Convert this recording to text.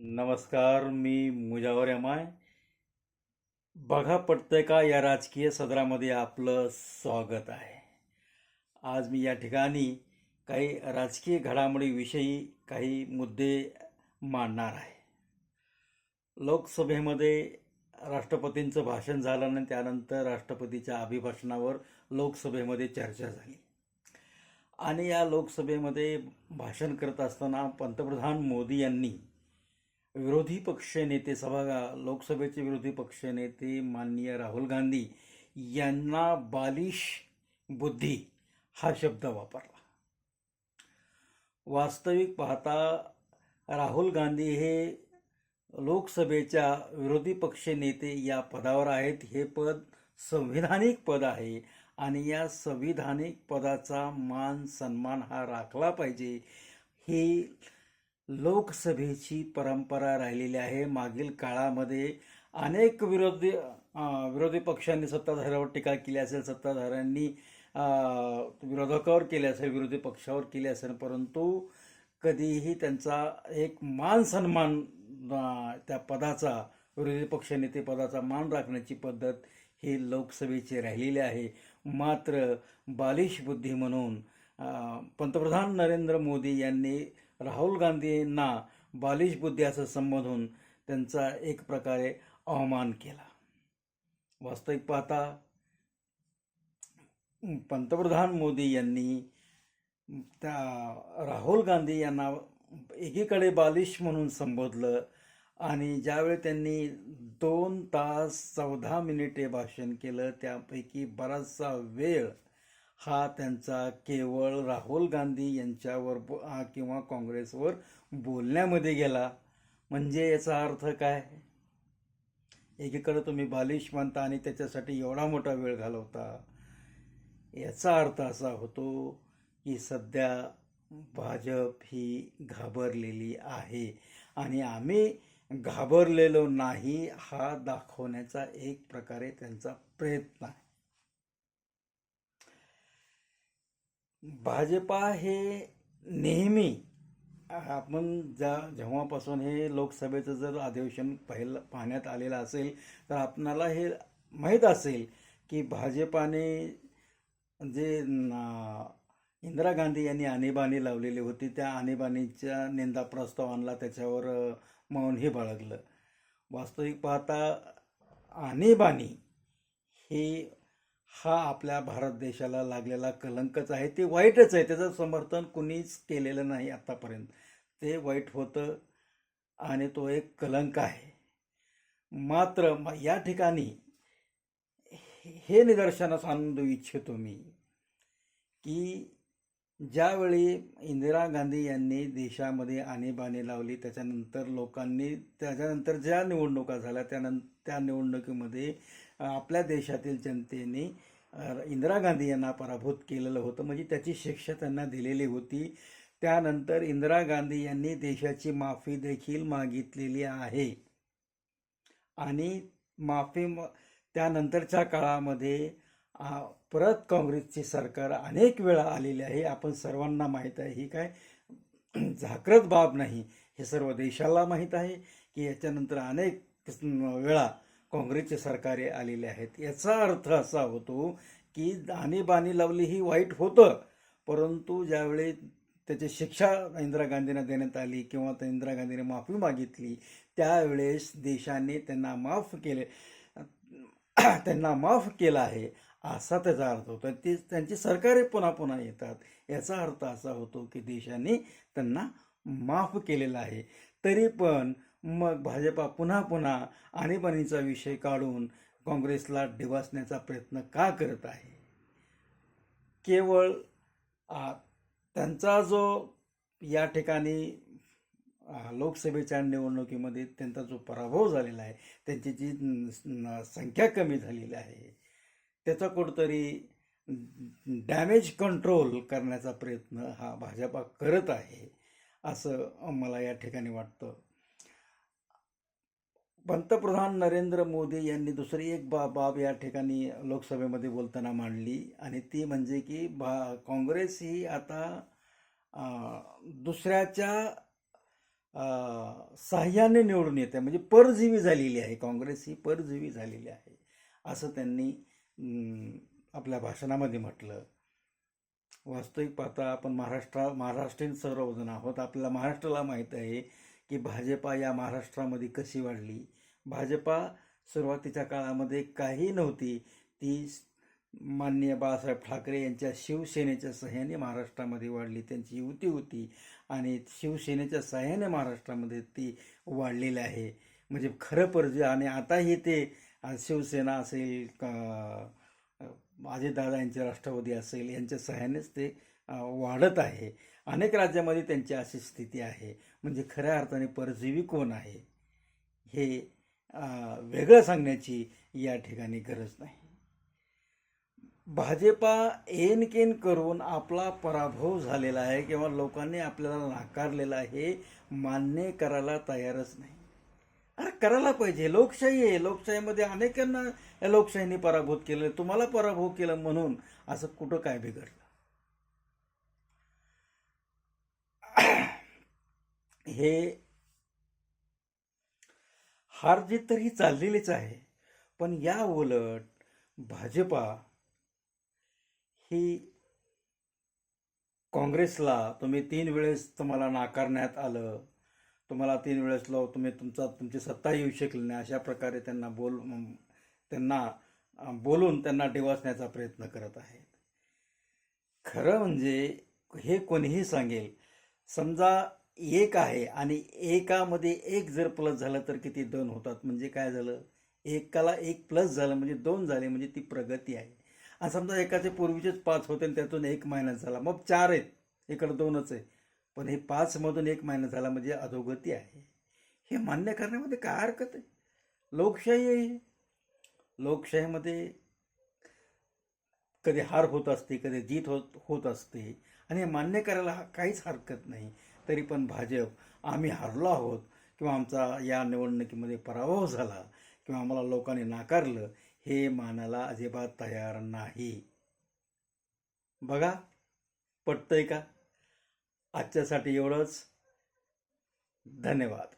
नमस्कार, मी मुजावर एमाय. बघा पडतंय का या राजकीय सदरामध्ये आपलं स्वागत आहे. आज मी या ठिकाणी काही राजकीय घडामोडीविषयी काही मुद्दे मांडणार आहे. लोकसभेमध्ये राष्ट्रपतींचं भाषण झालं आणि त्यानंतर राष्ट्रपतीच्या अभिभाषणावर लोकसभेमध्ये चर्चा झाली. आणि या लोकसभेमध्ये भाषण करत असताना पंतप्रधान मोदी यांनी विरोधी पक्षनेते लोकसभेचे विरोधी पक्षनेते माननीय राहुल गांधी यांना बालिश बुद्धी हा शब्द वापरला. वास्तविक पाहता राहुल गांधी हे लोकसभेच्या विरोधी पक्षनेते या पदावर आहेत. हे पद संविधानिक पद आहे आणि या संविधानिक पदाचा मान सन्मान हा राखला पाहिजे. ही लोकसभेची परंपरा राहिलेली आहे. मागील काळामध्ये अनेक विरोधी पक्षांनी सत्ताधाऱ्यावर टीका केली असेल, सत्ताधाऱ्यांनी विरोधकावर केली असेल, विरोधी पक्षावर केली असेल, परंतु कधीही त्यांचा एक मान सन्मान त्या पदाचा, विरोधी पक्षनेते पदाचा मान राखण्याची पद्धत ही लोकसभेची राहिलेली आहे. मात्र बालिश बुद्धी म्हणून पंतप्रधान नरेंद्र मोदी यांनी राहुल गांधींना बालिश बुद्धी असं संबोधून त्यांचा एक प्रकारे अवमान केला. वास्तविक पाहता पंतप्रधान मोदी यांनी त्या राहुल गांधी यांना एकीकडे बालिश म्हणून संबोधलं आणि ज्यावेळी त्यांनी 2 तास 14 मिनिटे भाषण केलं, त्यापैकी बराचसा वेळ हा त्यांचा केवळ राहुल गांधी यांच्यावर किंवा काँग्रेसवर बोलण्यामध्ये गेला. म्हणजे याचा अर्थ काय? एकीकडे तुम्ही बालिश म्हणता आणि त्याच्यासाठी एवढा मोठा वेळ घालवता. याचा अर्थ असा होतो की सध्या भाजप ही घाबरलेली आहे आणि आम्ही घाबरलेलो नाही हा दाखवण्याचा एक प्रकारे त्यांचा प्रयत्न आहे. भाजपा हे नेहमी आपण जेव्हापासून हे लोकसभेचं जर अधिवेशन पाहण्यात आलेलं असेल तर आपणाला हे माहीत असेल की भाजपाने जे इंदिरा गांधी यांनी आणीबाणी लावलेली होती, त्या आणीबाणीच्या निंदा प्रस्ताव आणला, त्याच्यावर मौनही बाळगलं. वास्तविक पाहता आणीबाणी हा आपल्या भारत देशाला लागलेला कलंकच आहे. ते वाईटच आहे, त्याचं समर्थन कुणीच केलेलं नाही आतापर्यंत. ते वाईट होतं आणि तो एक कलंक आहे. मात्र या ठिकाणी हे निदर्शनास आणून देऊ इच्छितो मी की ज्यावेळी इंदिरा गांधी यांनी देशामध्ये आणीबाणी लावली, त्याच्यानंतर ज्या निवडणुका झाल्या त्या निवडणुकीमध्ये आपल्या देशातील जनतेने इंदिरा गांधी यांना पराभूत केलेलं होतं. म्हणजे त्याची शिक्षा त्यांना दिलेली होती. त्यानंतर इंदिरा गांधी यांनी देशाची माफी देखील मागितलेली आहे आणि त्यानंतरच्या काळामध्ये परत काँग्रेसची सरकार अनेक वेळा आलेली आहे. आपण सर्वांना माहीत आहे. ही काय झाक्रत बाब नाही, हे सर्व देशाला माहीत आहे की याच्यानंतर अनेक वेळा काँग्रेसचे सरकारे आलेले आहेत. याचा अर्थ असा होतो की आणीबाणी लावली ही वाईट होतं, परंतु ज्यावेळी त्याची शिक्षा इंदिरा गांधींना देण्यात आली किंवा इंदिरा गांधीने माफी मागितली त्यावेळेस देशाने त्यांना माफ केलं आहे असा त्याचा अर्थ होतो. त्यांची सरकारे पुन्हा पुन्हा येतात. याचा अर्थ असा होतो की देशाने त्यांना माफ केलेलं आहे. तरी पण मग भाजपा पुन्हा पुन्हा आणीबाणीचा विषय काढून काँग्रेसला डिवचण्याचा प्रयत्न का करत आहे? केवळ त्यांचा जो या ठिकाणी लोकसभेच्या निवडणुकीमध्ये त्यांचा जो पराभव झालेला आहे, त्यांची जी संख्या कमी झालेली आहे, त्याचा कुठंतरी डॅमेज कंट्रोल करण्याचा प्रयत्न हा भाजपा करत आहे असं मला या ठिकाणी वाटतं. पंतप्रधान नरेंद्र मोदी यांनी दुसरी एक बाब या ठिकाणी लोकसभेमध्ये बोलताना मांडली आणि ती म्हणजे की काँग्रेस ही आता दुसऱ्याच्या साह्याने निवडून येते, म्हणजे परजीवी झालेली आहे. काँग्रेस ही परजीवी झालेली आहे असं त्यांनी आपल्या भाषणामध्ये म्हटलं. वास्तविक पाहता आपण महाराष्ट्रीयन सर्वजण आहोत. आपल्याला महाराष्ट्राला माहीत आहे की भाजपा या महाराष्ट्रामध्ये कशी वाढली. भाजपा सुरुवातीच्या काळामध्ये काही नव्हती. ती माननीय बाळासाहेब ठाकरे यांच्या शिवसेनेच्या सहाय्याने महाराष्ट्रामध्ये वाढली. त्यांची युती होती आणि शिवसेनेच्या सहाय्याने महाराष्ट्रामध्ये ती वाढलेली आहे. म्हणजे खरं परजे. आणि आताही ते शिवसेना असेल, अजितदादा यांचे राष्ट्रवादी असेल, यांच्या सहाय्यानेच ते वाढत आहे. अनेक राज्यामध्ये त्यांची अशी स्थिती आहे. म्हणजे खऱ्या अर्थाने परजीवी कोण आहे हे वेगळं सांगण्याची या ठिकाणी गरज नाही. भाजपा एनकेन करून आपला पराभव झालेला आहे किंवा लोकांनी आपल्याला नाकारलेला आहे मान्य करायला तयारच नाही. अरे करायला पाहिजे. लोकशाही आहे. लोकशाहीमध्ये अनेकांना या लोकशाहीने पराभूत केलं. तुम्हाला पराभव केलं म्हणून असं कुठं काय बिघडलं. हे हार जीत तर ही चाललेलीच आहे. पण या उलट भाजपा ही काँग्रेसला तुम्ही 3 वेळेस तुम्हाला नाकारण्यात आलं, तुम्हाला 3 वेळेस तुमची सत्ता येऊ शकली नाही, अशा प्रकारे त्यांना बोलून त्यांना डिवचण्याचा प्रयत्न करत आहेत. खरं म्हणजे हे कोणीही सांगेल, समजा एक आहे आणि एकामध्ये एक जर प्लस झालं तर किती 2 होतात. म्हणजे काय झालं, एकाला 1 प्लस झालं म्हणजे 2 झाले, म्हणजे ती प्रगती आहे. आणि समजा एकाचे पूर्वीचेच 5 होते आणि त्यातून 1 मायनस झाला, मग 4 आहेत, इकडं 2च आहे. पण हे 5 मधून 1 मायनस झाला म्हणजे अधोगती आहे. हे मान्य करण्यामध्ये काय हरकत आहे. लोकशाही आहे. लोकशाहीमध्ये कधी हार होत असते, कधी जीत होत असते आणि हे मान्य करायला काहीच हरकत नाही. तरी पण भाजप आम्ही हारलो आहोत किंवा आमचा या निवडणुकीमध्ये पराभव झाला किंवा आम्हाला लोकांनी नाकारलं हे मानायला अजिबात तयार नाही. बघा पटतंय का. आजच्यासाठी एवढंच. धन्यवाद.